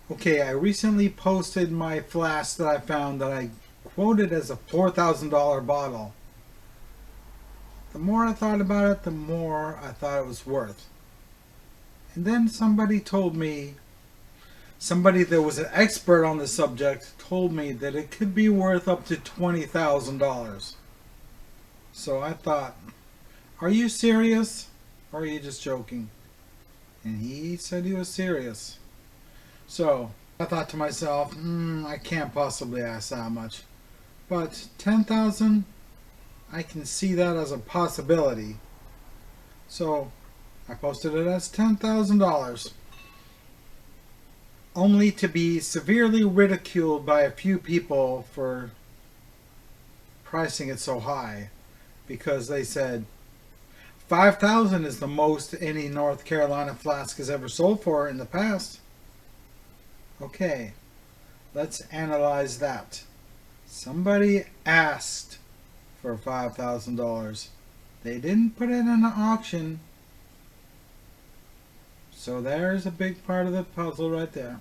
Okay, I recently posted my flask that I found that I quoted as a $4,000 bottle. The more I thought about it, the more I thought it was worth. And then somebody that was an expert on the subject told me that it could be worth up to $20,000. So I thought, are you serious? Or are you just joking? And he said he was serious. So I thought to myself, I can't possibly ask that much. But 10,000, I can see that as a possibility. So I posted it as $10,000. Only to be severely ridiculed by a few people for pricing it so high. Because they said 5,000 is the most any North Carolina flask has ever sold for in the past. Okay, let's analyze that. Somebody asked for $5,000. They didn't put it in an auction. So there's a big part of the puzzle right there.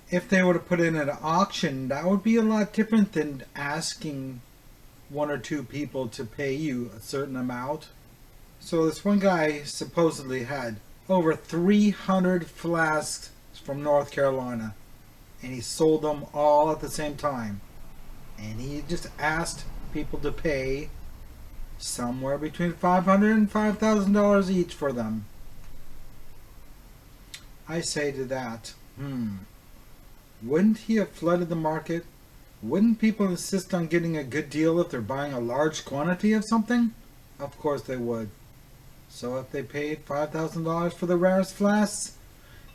If they were to put it in an auction, that would be a lot different than asking one or two people to pay you a certain amount. So this one guy supposedly had over 300 flasks from North Carolina, and he sold them all at the same time. And he just asked people to pay somewhere between $500 and $5,000 each for them. I say to that, wouldn't he have flooded the market? Wouldn't people insist on getting a good deal if they're buying a large quantity of something? Of course they would. So if they paid $5,000 for the rarest flasks,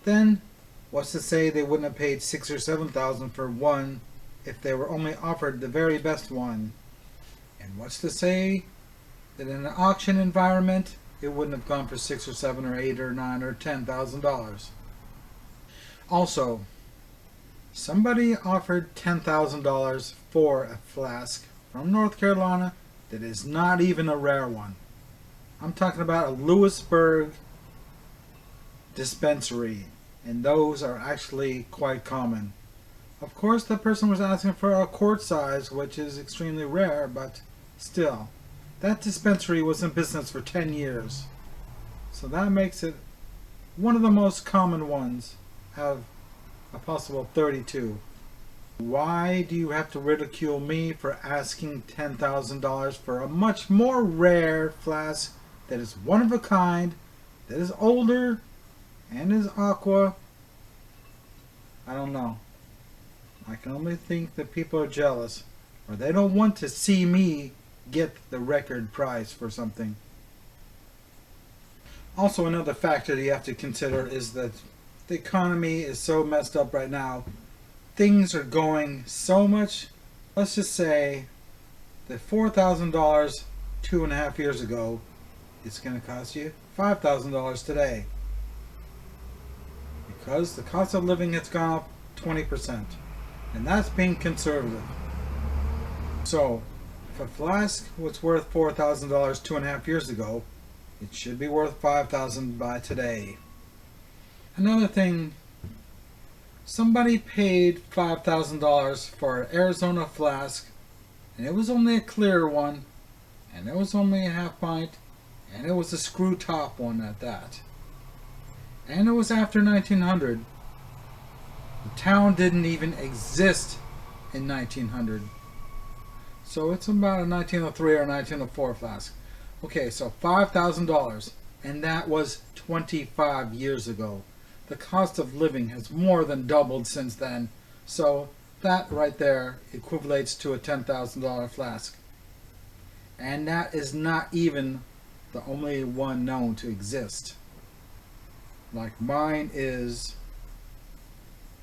then what's to say they wouldn't have paid $6,000 or $7,000 for one if they were only offered the very best one? And what's to say that in an auction environment it wouldn't have gone for $6,000 or $7,000 or $8,000 or $9,000 or $10,000? Also, somebody offered $10,000 for a flask from North Carolina that is not even a rare one. I'm talking about a Lewisburg dispensary, and those are actually quite common. Of course, the person was asking for a quart size, which is extremely rare, but still, that dispensary was in business for 10 years. So that makes it one of the most common ones out of a possible 32. Why do you have to ridicule me for asking $10,000 for a much more rare flask that is one of a kind, that is older, and is aqua? I don't know. I can only think that people are jealous, or they don't want to see me get the record price for something. Also, another factor that you have to consider is that the economy is so messed up right now. Things are going so much. Let's just say that $4,000 2.5 years ago, it's going to cost you $5,000 today. Because the cost of living has gone up 20%. And that's being conservative. So, if a flask was worth $4,000 2.5 years ago, it should be worth $5,000 by today. Another thing, somebody paid $5,000 for an Arizona flask, and it was only a clear one, and it was only a half pint, and it was a screw top one at that. And it was after 1900. The town didn't even exist in 1900. So it's about a 1903 or 1904 flask. Okay, so $5,000, and that was 25 years ago. The cost of living has more than doubled since then. So that right there equivalates to a $10,000 flask. And that is not even the only one known to exist. Like mine is.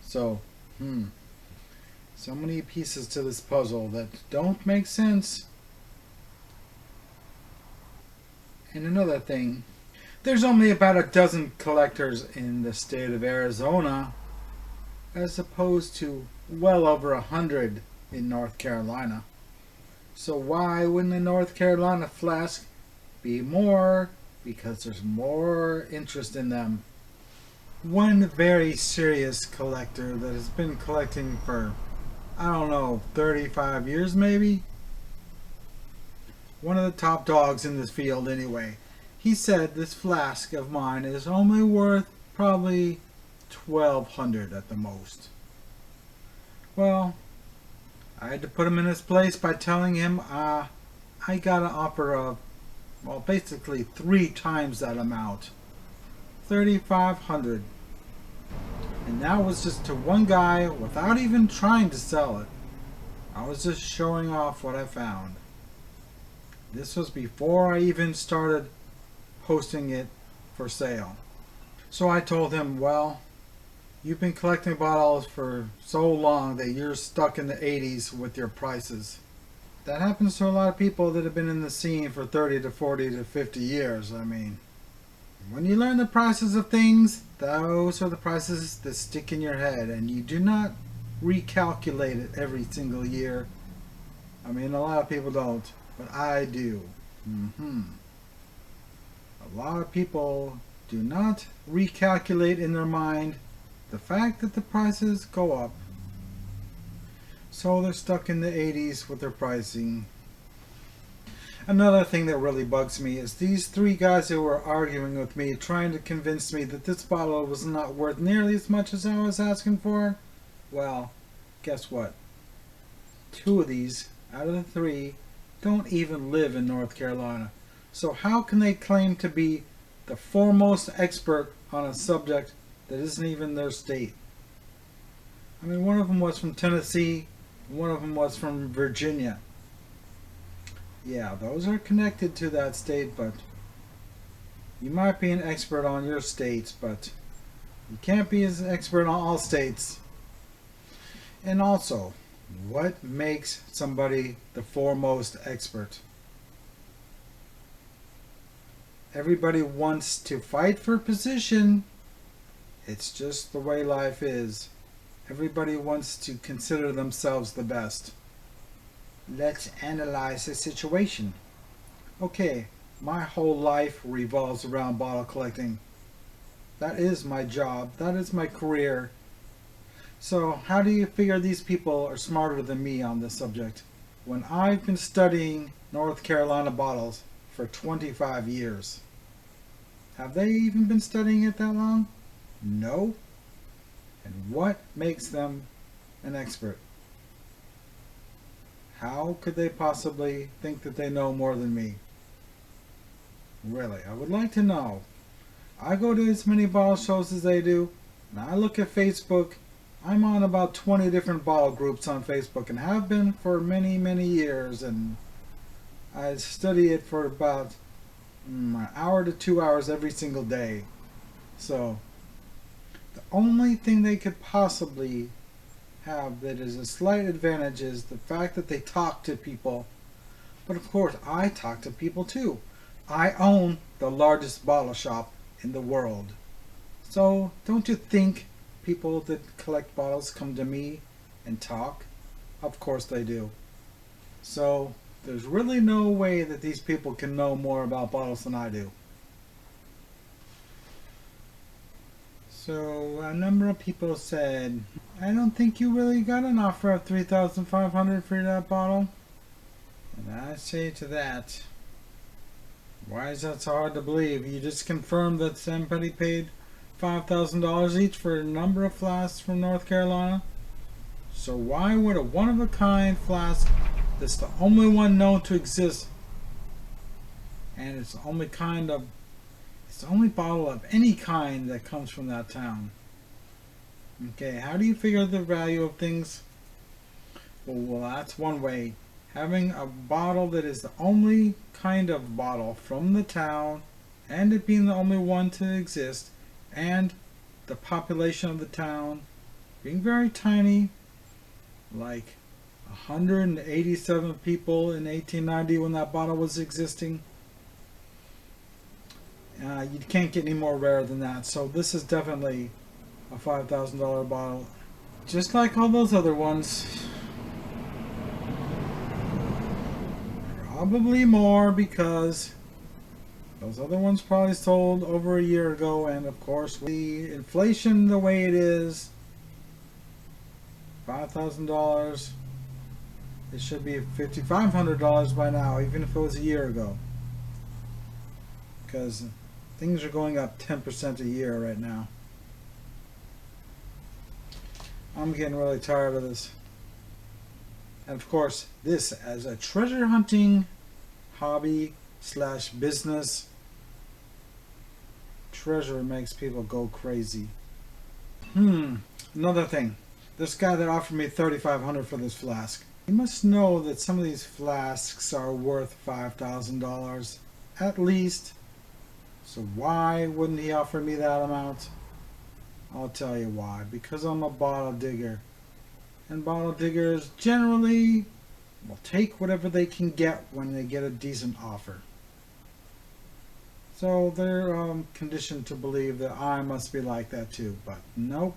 So many pieces to this puzzle that don't make sense. And another thing, there's only about a dozen collectors in the state of Arizona, as opposed to well over 100 in North Carolina. So why wouldn't a North Carolina flask be more? Because there's more interest in them. one very serious collector that has been collecting for, I don't know, 35 years maybe. One of the top dogs in this field anyway. He said this flask of mine is only worth probably 1,200 at the most. Well, I had to put him in his place by telling him I got an offer of, well, basically 3 times that amount. 3,500. And that was just to one guy without even trying to sell it. I was just showing off what I found. This was before I even started posting it for sale. So I told him, well, you've been collecting bottles for so long that you're stuck in the 80s with your prices. That happens to a lot of people that have been in the scene for 30 to 40 to 50 years. I mean, when you learn the prices of things, those are the prices that stick in your head, and you do not recalculate it every single year. I mean, a lot of people don't, but I do. A lot of people do not recalculate in their mind the fact that the prices go up. So they're stuck in the 80s with their pricing. Another thing that really bugs me is these 3 guys who were arguing with me, trying to convince me that this bottle was not worth nearly as much as I was asking for. Well, guess what? 2 of these out of the 3 don't even live in North Carolina. So how can they claim to be the foremost expert on a subject that isn't even their state? I mean, one of them was from Tennessee, one of them was from Virginia. Yeah, those are connected to that state, but you might be an expert on your states, but you can't be an expert on all states. And also, what makes somebody the foremost expert? Everybody wants to fight for position. It's just the way life is. Everybody wants to consider themselves the best. Let's analyze the situation. Okay, my whole life revolves around bottle collecting. That is my job. That is my career. So how do you figure these people are smarter than me on this subject when I've been studying North Carolina bottles for 25 years? Have they even been studying it that long? No. And what makes them an expert? How could they possibly think that they know more than me? Really, I would like to know. I go to as many bottle shows as they do, and I look at Facebook. I'm on about 20 different bottle groups on Facebook and have been for many, many years, and I study it for about an hour to 2 hours every single day. So the only thing they could possibly have that is a slight advantage is the fact that they talk to people. But of course, I talk to people too. I own the largest bottle shop in the world. So don't you think people that collect bottles come to me and talk? Of course they do. So there's really no way that these people can know more about bottles than I do. So a number of people said, I don't think you really got an offer of $3,500 for that bottle. And I say to that, why is that so hard to believe? You just confirmed that somebody paid $5,000 each for a number of flasks from North Carolina. So why would a one-of-a-kind flask that's the only one known to exist, and it's the only bottle of any kind that comes from that town? Okay, how do you figure the value of things? Well, that's one way. Having a bottle that is the only kind of bottle from the town, and it being the only one to exist, and the population of the town being very tiny, like 187 people in 1890 when that bottle was existing. You can't get any more rare than that. So this is definitely a $5,000 bottle, just like all those other ones. Probably more, because Those other ones probably sold over a year ago, and of course, with the inflation the way it is, $5,000, it should be $5,500 by now, even if it was a year ago. Because things are going up 10% a year right now. I'm getting really tired of this. And of course, this as a treasure hunting hobby slash business, treasure makes people go crazy. Another thing. This guy that offered me $3,500 for this flask, he must know that some of these flasks are worth $5,000 at least. So why wouldn't he offer me that amount? I'll tell you why. Because I'm a bottle digger. And bottle diggers generally will take whatever they can get when they get a decent offer. So they're conditioned to believe that I must be like that too. But nope.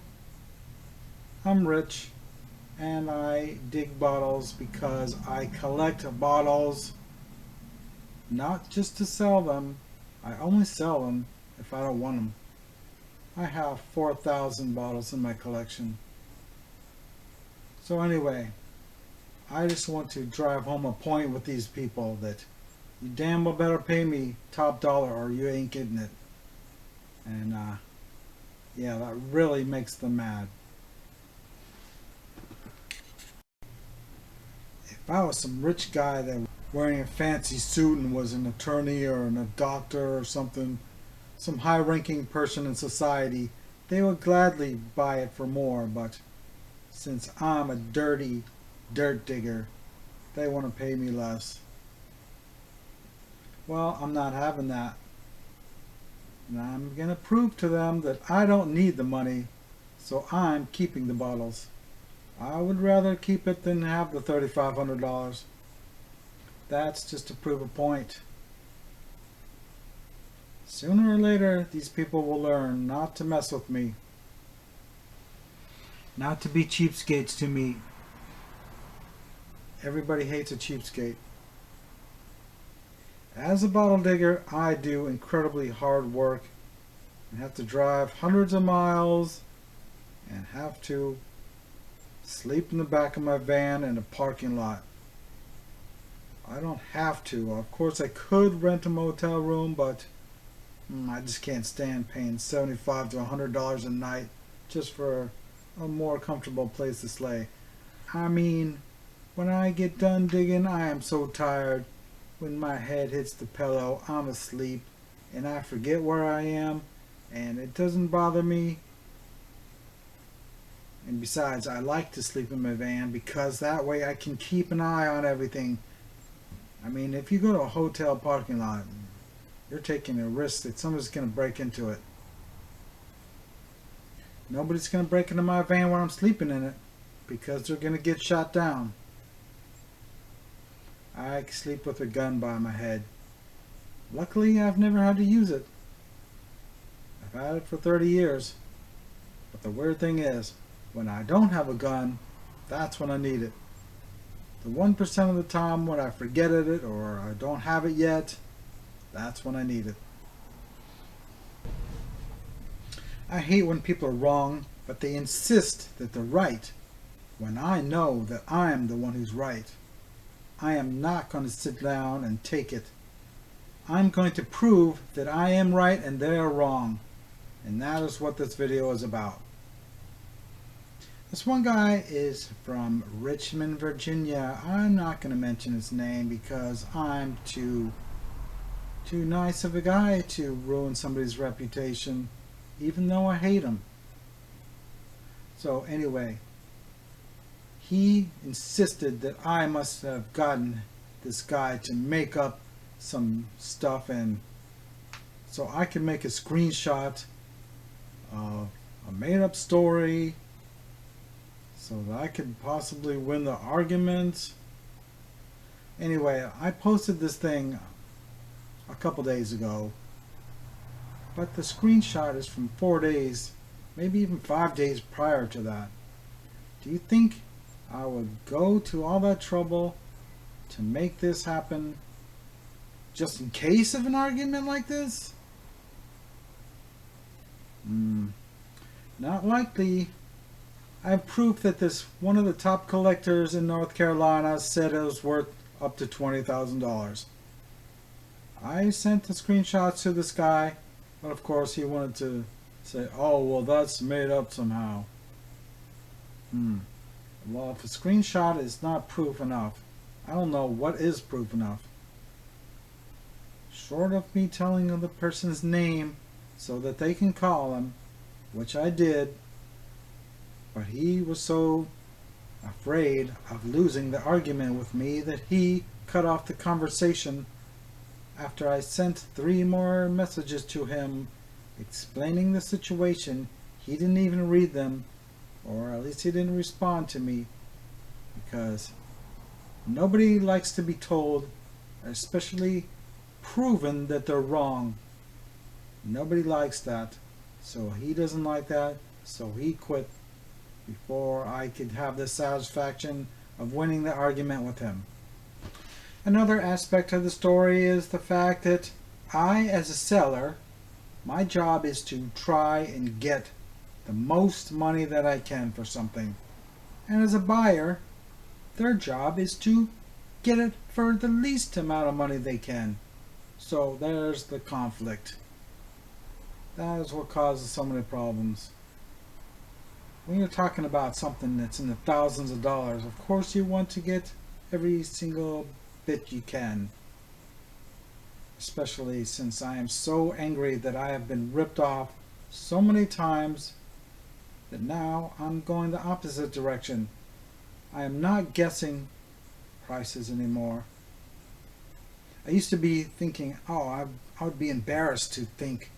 I'm rich. And I dig bottles because I collect bottles. Not just to sell them. I only sell them if I don't want them. I have 4,000 bottles in my collection. So anyway, I just want to drive home a point with these people that you damn well better pay me top dollar or you ain't getting it. And yeah, that really makes them mad. If I was some rich guy that was wearing a fancy suit and was an attorney or a doctor or something, some high-ranking person in society, they would gladly buy it for more. But since I'm a dirty dirt digger, they want to pay me less. Well, I'm not having that. And I'm going to prove to them that I don't need the money, so I'm keeping the bottles. I would rather keep it than have the $3,500. That's just to prove a point. Sooner or later, these people will learn not to mess with me. Not to be cheapskates to me. Everybody hates a cheapskate. As a bottle digger, I do incredibly hard work and have to drive hundreds of miles and have to sleep in the back of my van in a parking lot. I don't have to. Of course, I could rent a motel room, but I just can't stand paying $75 to $100 a night just for a more comfortable place to stay. I mean, when I get done digging, I am so tired. When my head hits the pillow, I'm asleep and I forget where I am, and it doesn't bother me. And besides, I like to sleep in my van because that way I can keep an eye on everything. I mean, if you go to a hotel parking lot, you're taking a risk that somebody's going to break into it. Nobody's going to break into my van while I'm sleeping in it because they're going to get shot down. I sleep with a gun by my head. Luckily, I've never had to use it. I've had it for 30 years. But the weird thing is, when I don't have a gun, that's when I need it. The 1% of the time when I forget it or I don't have it yet, that's when I need it. I hate when people are wrong, but they insist that they're right, when I know that I am the one who's right. I am not going to sit down and take it. I'm going to prove that I am right and they are wrong. And that is what this video is about. This one guy is from Richmond, Virginia. I'm not going to mention his name because I'm too nice of a guy to ruin somebody's reputation, even though I hate him. So anyway, he insisted that I must have gotten this guy to make up some stuff, and so I can make a screenshot of a made-up story so that I could possibly win the argument. Anyway, I posted this thing a couple days ago, but the screenshot is from 4 days, maybe even 5 days prior to that. Do you think I would go to all that trouble to make this happen just in case of an argument like this? Not likely. I have proof that this one of the top collectors in North Carolina said it was worth up to $20,000. I sent the screenshots to this guy, but of course he wanted to say, oh, well, that's made up somehow. Well, if a screenshot is not proof enough, I don't know what is proof enough. Short of me telling the person's name so that they can call him, which I did, but he was so afraid of losing the argument with me that he cut off the conversation after I sent 3 more messages to him explaining the situation. He didn't even read them, or at least he didn't respond to me, because nobody likes to be told, especially proven, that they're wrong. Nobody likes that. So he doesn't like that, so he quit before I could have the satisfaction of winning the argument with him. Another aspect of the story is the fact that I, as a seller, my job is to try and get the most money that I can for something. And as a buyer, their job is to get it for the least amount of money they can. So there's the conflict. That is what causes so many problems. When you're talking about something that's in the thousands of dollars, of course you want to get every single bit you can. Especially since I am so angry that I have been ripped off so many times that now I'm going the opposite direction. I am not guessing prices anymore. I used to be thinking, oh, I would be embarrassed to think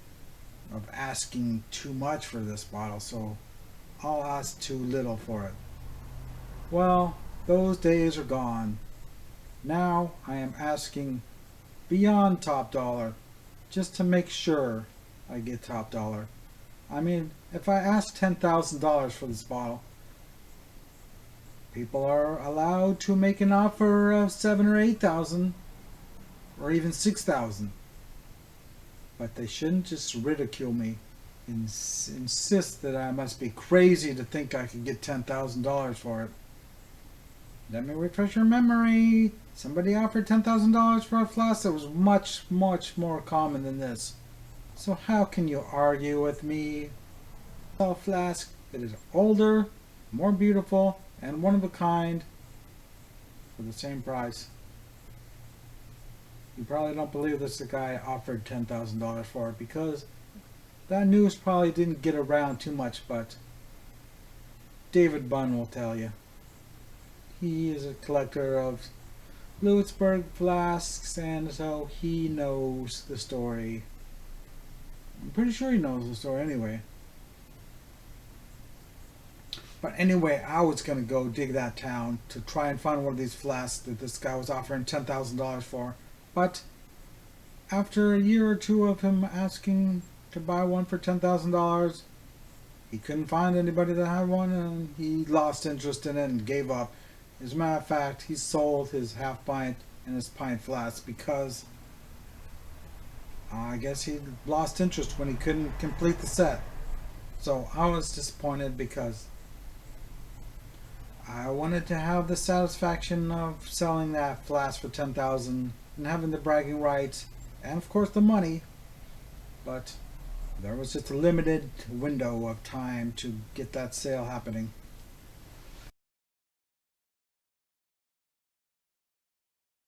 of asking too much for this bottle, so I'll ask too little for it. Well, those days are gone. Now I am asking beyond top dollar, just to make sure I get top dollar. I mean, if I ask $10,000 for this bottle, people are allowed to make an offer of $7,000 or $8,000, or even $6,000. But they shouldn't just ridicule me and insist that I must be crazy to think I could get $10,000 for it. Let me refresh your memory. Somebody offered $10,000 for a flask that was much, much more common than this. So how can you argue with me? A flask that is older, more beautiful, and one of a kind for the same price. You probably don't believe this guy offered $10,000 for it, because that news probably didn't get around too much, but David Bunn will tell you. He is a collector of Lewisburg flasks, and so he knows the story. I'm pretty sure he knows the story anyway. But anyway, I was going to go dig that town to try and find one of these flasks that this guy was offering $10,000 for. But after a year or two of him asking to buy one for $10,000, he couldn't find anybody that had one, and he lost interest in it and gave up. As a matter of fact, he sold his half pint and his pint flask because I guess he lost interest when he couldn't complete the set. So I was disappointed because I wanted to have the satisfaction of selling that flask for $10,000 and having the bragging rights and of course the money, but there was just a limited window of time to get that sale happening.